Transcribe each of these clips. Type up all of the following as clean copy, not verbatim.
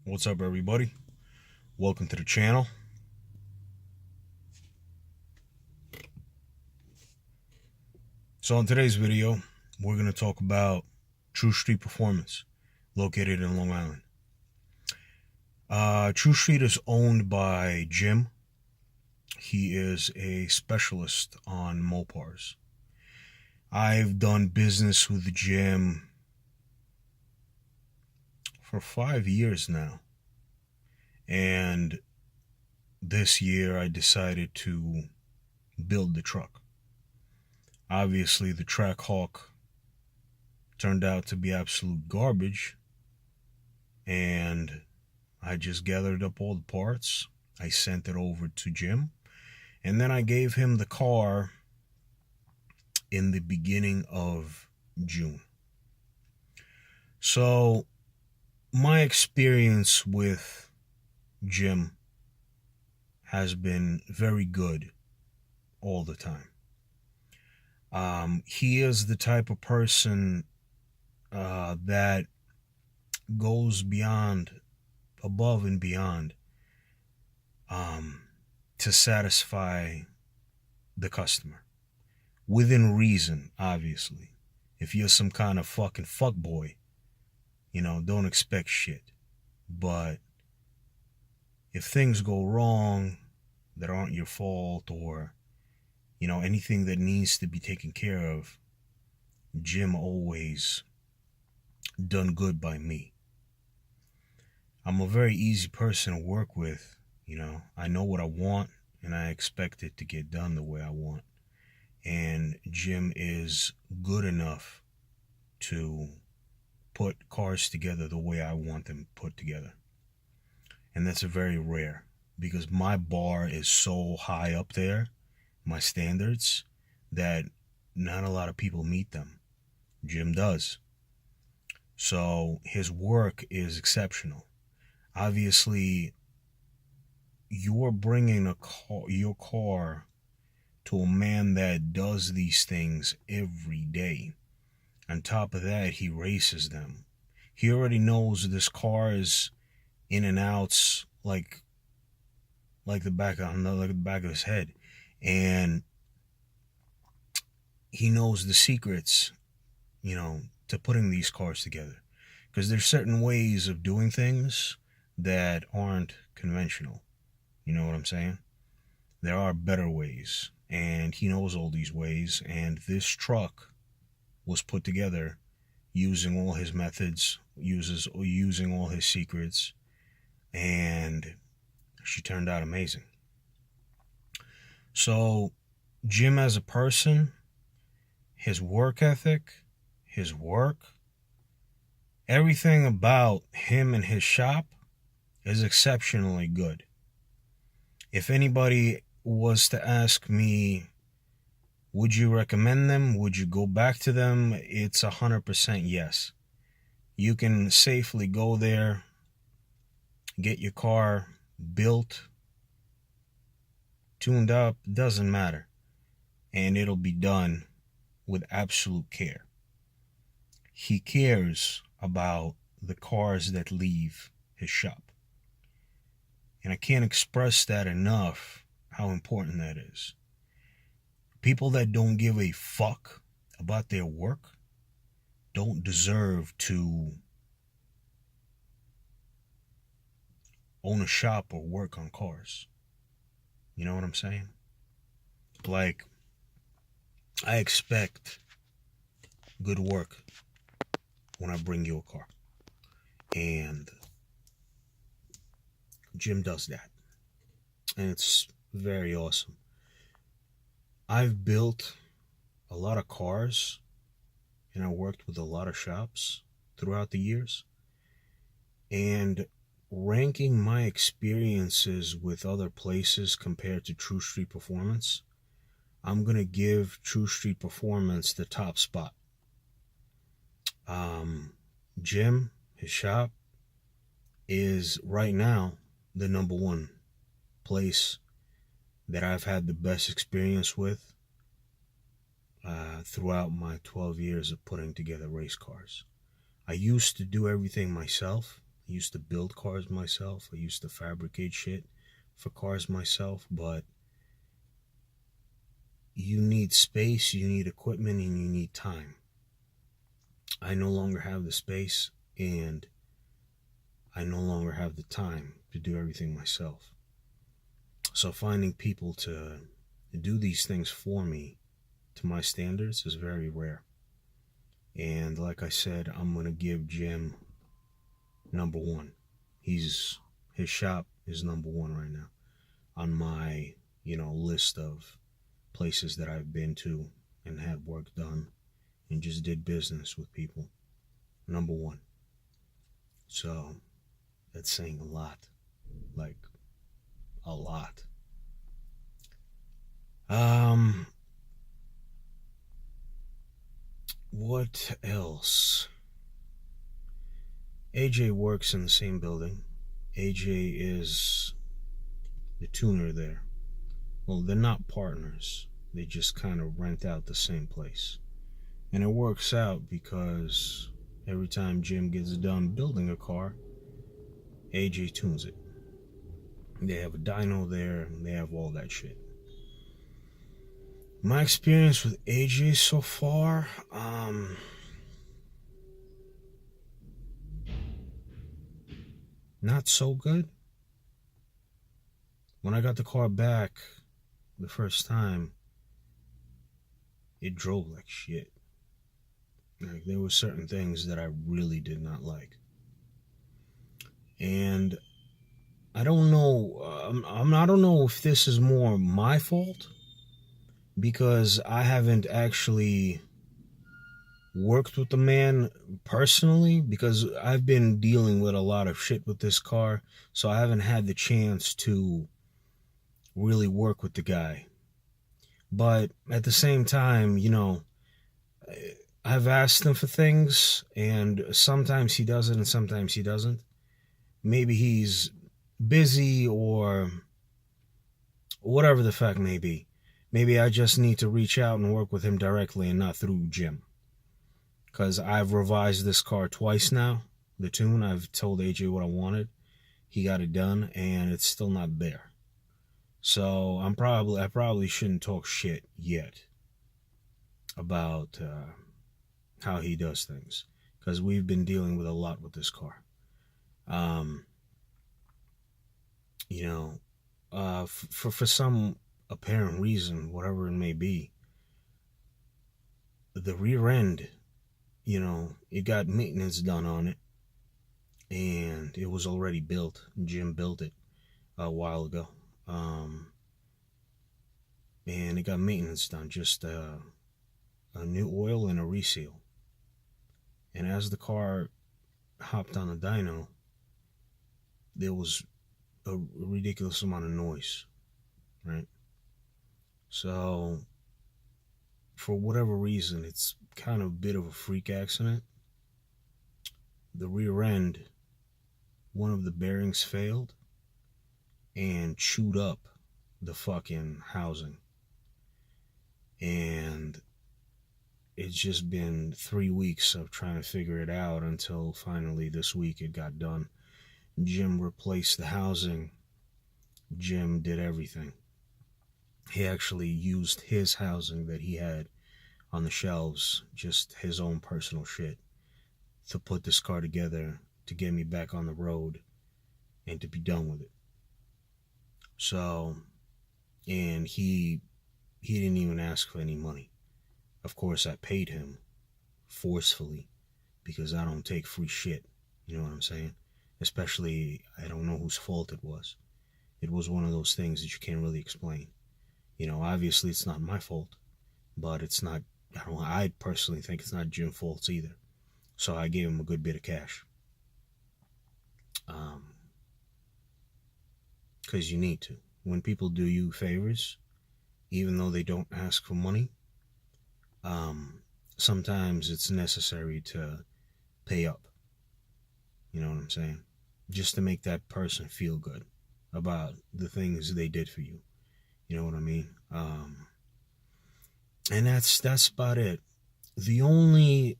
What's up, everybody? Welcome to the channel. So in today's video, we're going to talk about True Street Performance, located in Long Island. True Street is owned by Jim. He is a specialist on Mopars. I've done business with Jim for 5 years now. And this year I decided to build the truck. Obviously, the Trackhawk turned out to be absolute garbage, and I just gathered up all the parts. I sent it over to Jim, and then I gave him the car in the beginning of June. So my experience with Jim has been very good all the time. He is the type of person that goes above and beyond to satisfy the customer. Within reason, obviously. If you're some kind of fucking fuckboy, don't expect shit. But if things go wrong that aren't your fault, or anything that needs to be taken care of, Jim always done good by me. I'm a very easy person to work with. I know what I want, and I expect it to get done the way I want. And Jim is good enough to put cars together the way I want them put together. And that's very rare, because my bar is so high up there, my standards, that not a lot of people meet them. Jim does. So his work is exceptional. Obviously, you're bringing your car to a man that does these things every day. On top of that, he races them. He already knows this car is in and outs like the back of his head, and he knows the secrets, to putting these cars together. Because there's certain ways of doing things that aren't conventional. You know what I'm saying? There are better ways, and he knows all these ways. And this truck was put together using all his methods, using all his secrets, and she turned out amazing. So Jim as a person, his work ethic, his work, everything about him and his shop is exceptionally good. If anybody was to ask me, would you recommend them? Would you go back to them? It's 100% yes. You can safely go there, get your car built, tuned up, doesn't matter. And it'll be done with absolute care. He cares about the cars that leave his shop. And I can't express that enough, how important that is. People that don't give a fuck about their work don't deserve to own a shop or work on cars. You know what I'm saying? Like, I expect good work when I bring you a car. And Jim does that. And it's very awesome. I've built a lot of cars, and I worked with a lot of shops throughout the years. And ranking my experiences with other places compared to True Street Performance, I'm going to give True Street Performance the top spot. Jim, his shop, is right now the number one place that I've had the best experience with throughout my 12 years of putting together race cars. I used to do everything myself, I used to build cars myself. I used to fabricate shit for cars myself. But you need space, you need equipment, and you need time. I no longer have the space, and I no longer have the time to do everything myself. So finding people to do these things for me to my standards is very rare. And like I said, I'm going to give Jim number one. His shop is number one right now on my, list of places that I've been to and had work done and just did business with people. Number one. So that's saying a lot. Like a lot. What else? AJ works in the same building. AJ is the tuner there. Well, they're not partners. They just kind of rent out the same place. And it works out because every time Jim gets done building a car, AJ tunes it. They have a dyno there, and they have all that shit. My experience with AJ so far, not so good. When I got the car back the first time, it drove like shit. Like, there were certain things that I really did not like. And I don't know, I don't know if this is more my fault, because I haven't actually worked with the man personally, because I've been dealing with a lot of shit with this car, so I haven't had the chance to really work with the guy. But at the same time, I've asked him for things, and sometimes he does it and sometimes he doesn't. Maybe he's busy or whatever the fact may be. Maybe I just need to reach out and work with him directly and not through Jim. Because I've revised this car twice now, the tune. I've told AJ what I wanted. He got it done, and it's still not there. So I probably shouldn't talk shit yet about how he does things, because we've been dealing with a lot with this car. For some apparent reason, whatever it may be, the rear end, it got maintenance done on it, and it was already built. Jim built it a while ago, and it got maintenance done, just a new oil and a reseal. And as the car hopped on the dyno, there was a ridiculous amount of noise, right? So for whatever reason, it's kind of a bit of a freak accident. The rear end, one of the bearings failed and chewed up the fucking housing. And it's just been 3 weeks of trying to figure it out until finally this week it got done. Jim replaced the housing. Jim did everything. He actually used his housing that he had on the shelves, just his own personal shit, to put this car together, to get me back on the road and to be done with it. So, and he didn't even ask for any money. Of course, I paid him forcefully, because I don't take free shit. You know what I'm saying? Especially, I don't know whose fault it was. It was one of those things that you can't really explain. Obviously it's not my fault, but it's not, I personally think it's not Jim's fault either. So I gave him a good bit of cash. Because you need to. When people do you favors, even though they don't ask for money, sometimes it's necessary to pay up. You know what I'm saying? Just to make that person feel good about the things they did for you. You know what I mean? And that's about it. The only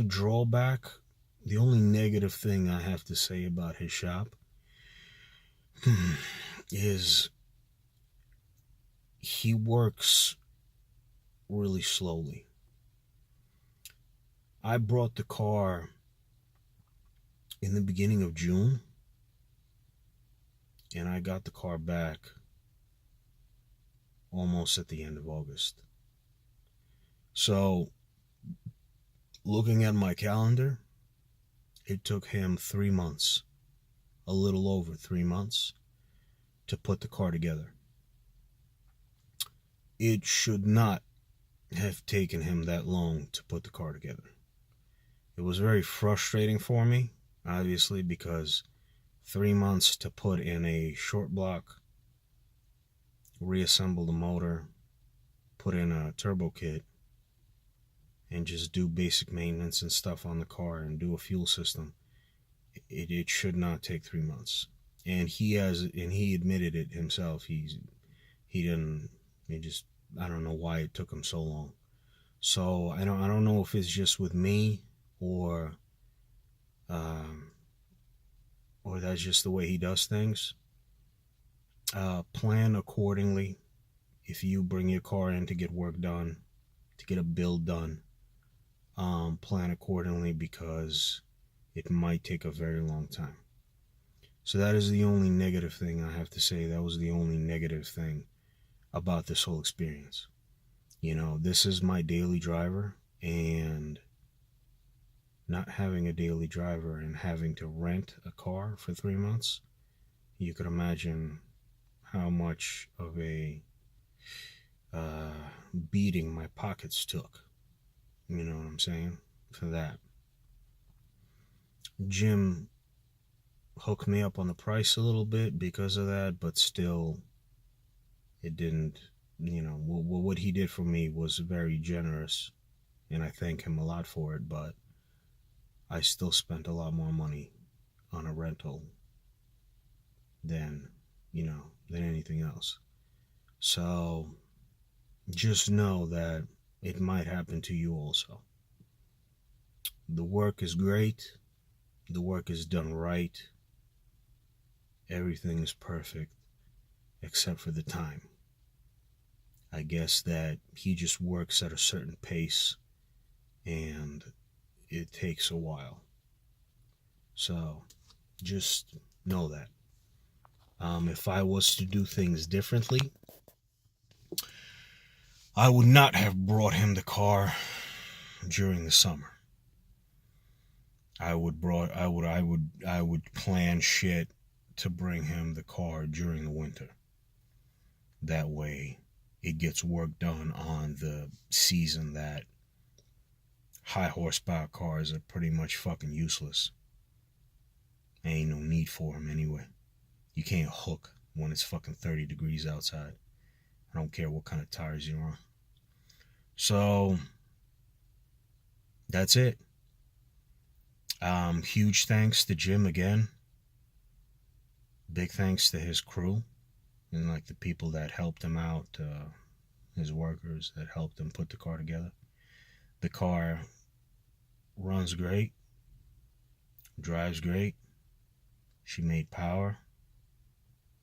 drawback The only negative thing I have to say about his shop is he works really slowly. I brought the car in the beginning of June, and I got the car back almost at the end of August. So, looking at my calendar, it took him 3 months, a little over 3 months, to put the car together. It should not have taken him that long to put the car together. It was very frustrating for me, obviously, because 3 months to put in a short block, reassemble the motor, put in a turbo kit, and just do basic maintenance and stuff on the car and do a fuel system. It should not take 3 months. And he admitted it himself. He didn't. I don't know why it took him so long. So I don't know if it's just with me or that's just the way he does things. Plan accordingly. If you bring your car in to get work done, to get a build done, plan accordingly, because it might take a very long time. So that is the only negative thing I have to say. That was the only negative thing about this whole experience. This is my daily driver, and not having a daily driver and having to rent a car for 3 months, you could imagine how much of a beating my pockets took. You know what I'm saying? For that. Jim hooked me up on the price a little bit because of that, but still, it didn't, what he did for me was very generous, and I thank him a lot for it, but I still spent a lot more money on a rental than anything else. So just know that it might happen to you also. The work is great. The work is done right. Everything is perfect except for the time. I guess that he just works at a certain pace, and it takes a while. So just know that. If I was to do things differently, I would not have brought him the car during the summer. I would plan shit to bring him the car during the winter. That way it gets work done on the season that high horsepower cars are pretty much fucking useless. Ain't no need for them anyway. You can't hook when it's fucking 30 degrees outside. I don't care what kind of tires you're on. So that's it. Huge thanks to Jim again. Big thanks to his crew and the people that helped him out, his workers that helped him put the car together. The car runs great, drives great. She made power.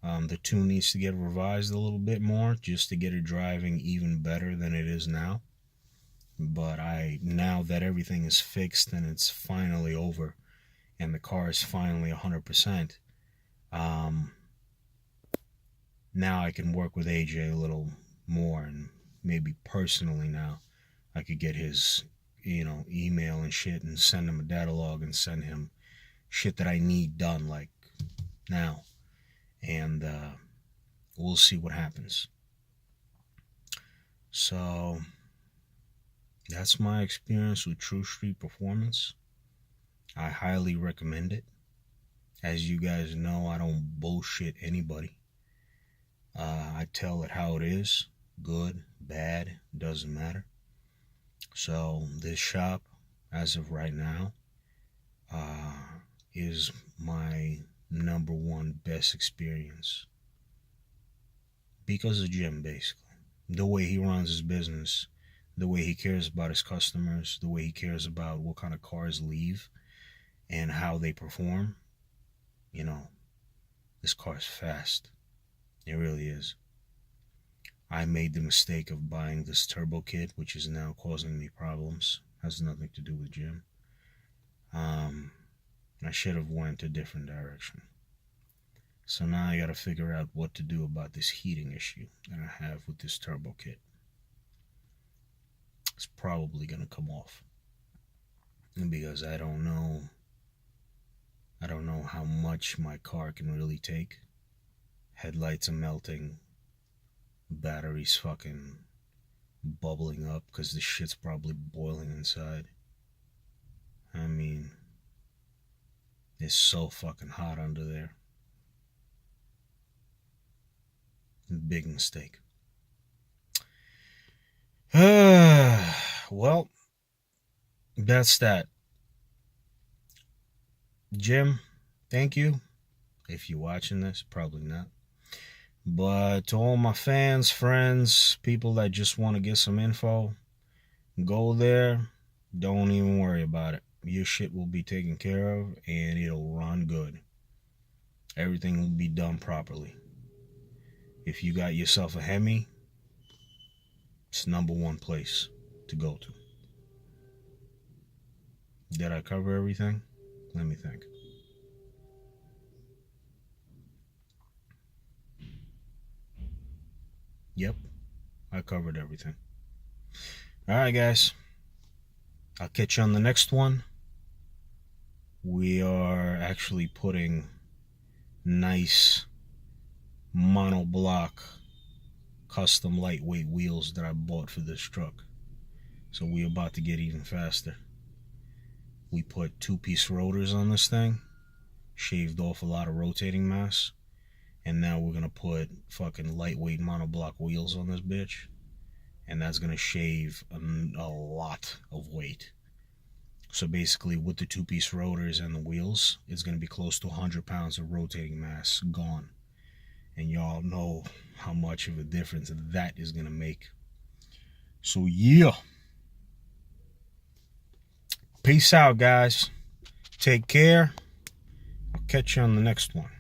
The tune needs to get revised a little bit more just to get it driving even better than it is now. But now that everything is fixed and it's finally over and the car is finally 100%, now I can work with AJ a little more, and maybe personally now I could get his email and shit and send him a data log and send him shit that I need done now, and we'll see what happens. So that's my experience with True Street Performance. I highly recommend it. As you guys know, I don't bullshit anybody. I tell it how it is. Good, bad, doesn't matter. So this shop, as of right now, is my number one best experience. Because of Jim, basically. The way he runs his business, the way he cares about his customers, the way he cares about what kind of cars leave, and how they perform, you know, this car's fast. It really is. I made the mistake of buying this turbo kit, which is now causing me problems. Has nothing to do with Jim. I should have went a different direction. So now I gotta figure out what to do about this heating issue that I have with this turbo kit. It's probably gonna come off because I don't know how much my car can really take. Headlights are melting, battery's fucking bubbling up because the shit's probably boiling inside. I mean, it's so fucking hot under there. Big mistake. Well, that's that. Jim, thank you. If you're watching this, probably not. But to all my fans, friends, people that just want to get some info, go there. Don't even worry about it. Your shit will be taken care of and it'll run good. Everything will be done properly. If you got yourself a Hemi, it's #1 place to go to. Did I cover everything? Let me think. Yep, I covered everything. Alright, guys. I'll catch you on the next one. We are actually putting nice monoblock custom lightweight wheels that I bought for this truck. So we're about to get even faster. We put 2-piece rotors on this thing, shaved off a lot of rotating mass, and now we're gonna put fucking lightweight monoblock wheels on this bitch, and that's gonna shave a lot of weight. So basically, with the 2-piece rotors and the wheels, it's gonna be close to 100 pounds of rotating mass gone, and y'all know how much of a difference that is gonna make. So yeah, peace out, guys. Take care. I'll catch you on the next one.